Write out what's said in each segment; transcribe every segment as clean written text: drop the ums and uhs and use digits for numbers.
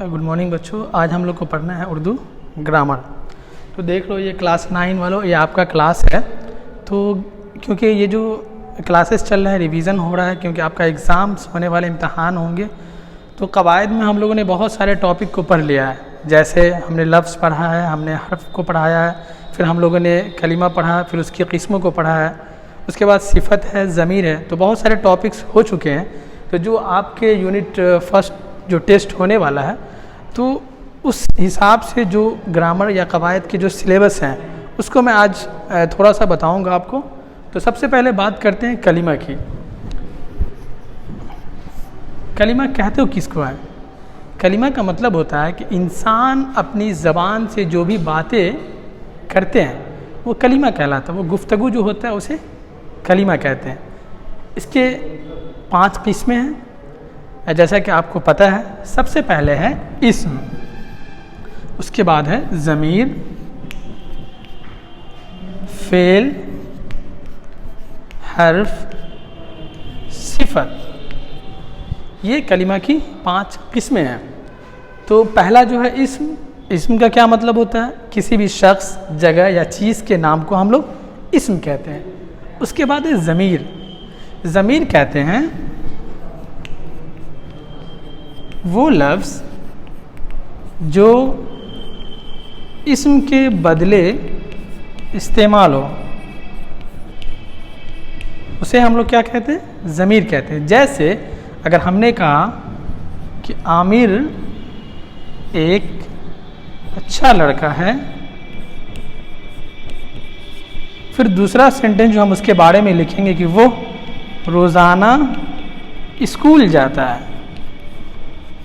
Good morning बच्चों। आज हम लोग को पढ़ना है उर्दू ग्रामर। तो देख लो ये क्लास 9 वालों, ये आपका क्लास है। तो क्योंकि ये जो क्लासेस चल रहा है, रिवीज़न हो रहा है, क्योंकि आपका एग्ज़ाम्स होने वाले, इम्तहान होंगे, तो कवायद में हम लोगों ने बहुत सारे टॉपिक को पढ़ लिया है। जैसे हमने लफ्ज़ पढ़ा है, हमने हर्फ को पढ़ाया है, फिर हम लोगों ने कलिमा पढ़ा, फिर उसकी किस्मों को पढ़ा है, उसके बाद सिफत है, ज़मीर है। तो बहुत सारे टॉपिक्स हो चुके हैं। तो जो आपके यूनिट फर्स्ट जो टेस्ट होने वाला है, तो उस हिसाब से जो ग्रामर या कवायद के जो सिलेबस हैं उसको मैं आज थोड़ा सा बताऊंगा आपको। तो सबसे पहले बात करते हैं कलिमा की। कलिमा कहते हो किसको है? कलिमा का मतलब होता है कि इंसान अपनी ज़बान से जो भी बातें करते हैं वो कलिमा कहलाता है। वो गुफ्तगू जो होता है उसे कलिमा कहते हैं। इसके 5 किस्में हैं जैसा कि आपको पता है। सबसे पहले है इस्म, उसके बाद है ज़मीर, फ़ेल, हर्फ, सिफत। ये कलिमा की 5 किस्में हैं। तो पहला जो है इस्म, इस्म का क्या मतलब होता है? किसी भी शख्स, जगह या चीज़ के नाम को हम लोग इस्म कहते हैं। उसके बाद है ज़मीर। ज़मीर कहते हैं वो लफ्ज़ जो इस्म के बदले इस्तेमाल हो, उसे हम लोग क्या कहते हैं? ज़मीर कहते हैं। जैसे अगर हमने कहा कि आमिर एक अच्छा लड़का है, फिर दूसरा सेंटेंस जो हम उसके बारे में लिखेंगे कि वो रोज़ाना स्कूल जाता है,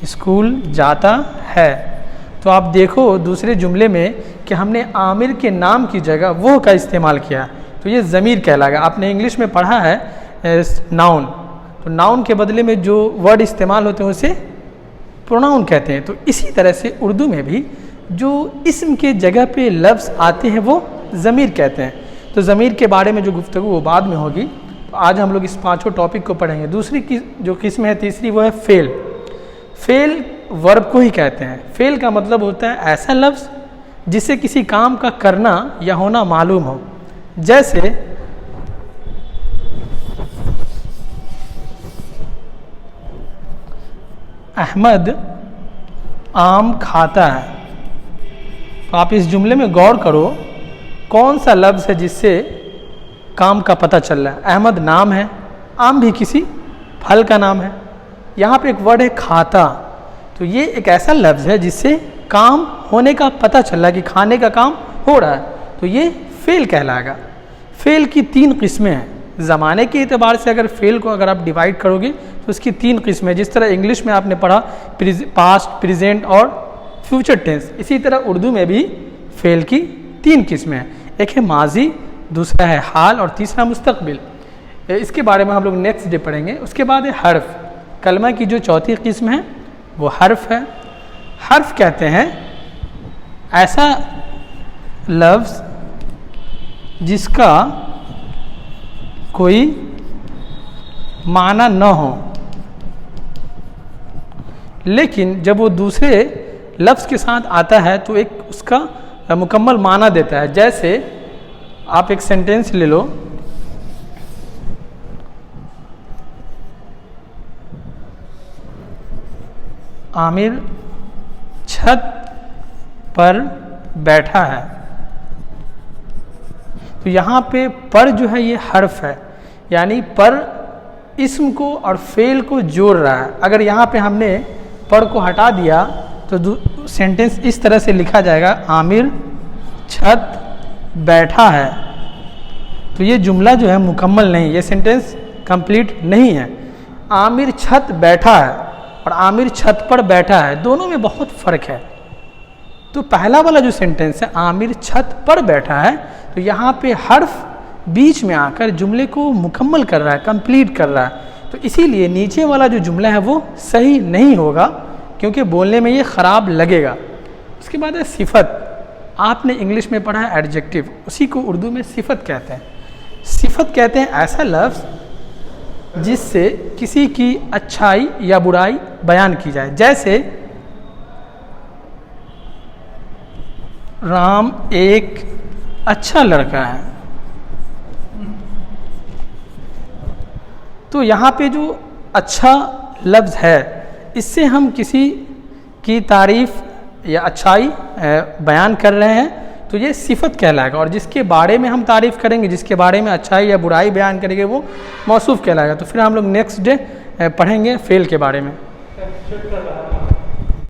स्कूल जाता है। तो आप देखो दूसरे जुमले में कि हमने आमिर के नाम की जगह वो का इस्तेमाल किया, तो ये ज़मीर कहलाएगा। आपने इंग्लिश में पढ़ा है नाउन, तो नाउन के बदले में जो वर्ड इस्तेमाल होते हैं उसे प्रोनाउन कहते हैं। तो इसी तरह से उर्दू में भी जो इस्म के जगह पे लफ्ज़ आते हैं वो ज़मीर कहते हैं। तो ज़मीर के बारे में जो गुफ्तगू वो बाद में होगी। तो आज हम लोग इस 5 टॉपिक को पढ़ेंगे। दूसरी की जो किस्म है, तीसरी, वो है फ़ेल। फ़ेल वर्ब को ही कहते हैं। फ़ेल का मतलब होता है ऐसा लफ्ज़ जिससे किसी काम का करना या होना मालूम हो। जैसे अहमद आम खाता है। तो आप इस जुमले में गौर करो, कौन सा लफ्ज़ है जिससे काम का पता चल रहा है? अहमद नाम है, आम भी किसी फल का नाम है। यहाँ पे एक वर्ड है खाता, तो ये एक ऐसा लफ्ज़ है जिससे काम होने का पता चल रहा है कि खाने का काम हो रहा है। तो ये फ़ेल कहलाएगा। फ़ेल की 3 किस्में हैं। ज़माने के एतबार से अगर फ़ेल को अगर आप डिवाइड करोगे तो उसकी 3 किस्में हैं। जिस तरह इंग्लिश में आपने पढ़ा पास्ट, प्रेजेंट और फ्यूचर टेंस, इसी तरह उर्दू में भी फ़ेल की 3 किस्में हैं। एक है माजी, दूसरा है हाल और तीसरा मुस्तकबिल। इसके बारे में हम लोग नेक्स्ट डे पढ़ेंगे। उसके बाद है हर्फ। कलमा की जो चौथी किस्म है वो हर्फ है। हर्फ कहते हैं ऐसा लफ्ज़ जिसका कोई माना न हो, लेकिन जब वो दूसरे लफ्ज़ के साथ आता है तो एक उसका मुकम्मल माना देता है। जैसे आप एक सेंटेंस ले लो, आमिर छत पर बैठा है। तो यहाँ पे पर जो है ये हर्फ है, यानी पर इस्म को और फ़ेल को जोड़ रहा है। अगर यहाँ पे हमने पर को हटा दिया तो सेंटेंस इस तरह से लिखा जाएगा, आमिर छत बैठा है। तो ये जुमला जो है मुकम्मल नहीं, ये सेंटेंस कंप्लीट नहीं है। आमिर छत बैठा है और आमिर छत पर बैठा है, दोनों में बहुत फ़र्क है। तो पहला वाला जो सेंटेंस है आमिर छत पर बैठा है, तो यहाँ पे हर्फ बीच में आकर जुमले को मुकम्मल कर रहा है, कंप्लीट कर रहा है। तो इसीलिए नीचे वाला जो जुमला है वो सही नहीं होगा, क्योंकि बोलने में ये ख़राब लगेगा। उसके बाद है सिफत। आपने इंग्लिश में पढ़ा है एडजेक्टिव, उसी को उर्दू में सिफत कहते हैं। सिफत कहते हैं ऐसा लफ्ज़ जिससे किसी की अच्छाई या बुराई बयान की जाए। जैसे राम एक अच्छा लड़का है। तो यहाँ पे जो अच्छा लफ्ज़ है, इससे हम किसी की तारीफ़ या अच्छाई बयान कर रहे हैं, तो ये सिफत कहलाएगा। और जिसके बारे में हम तारीफ़ करेंगे, जिसके बारे में अच्छाई या बुराई बयान करेंगे, वो मौसूफ़ कहलाएगा। तो फिर हम लोग नेक्स्ट डे पढ़ेंगे फ़ेल के बारे में।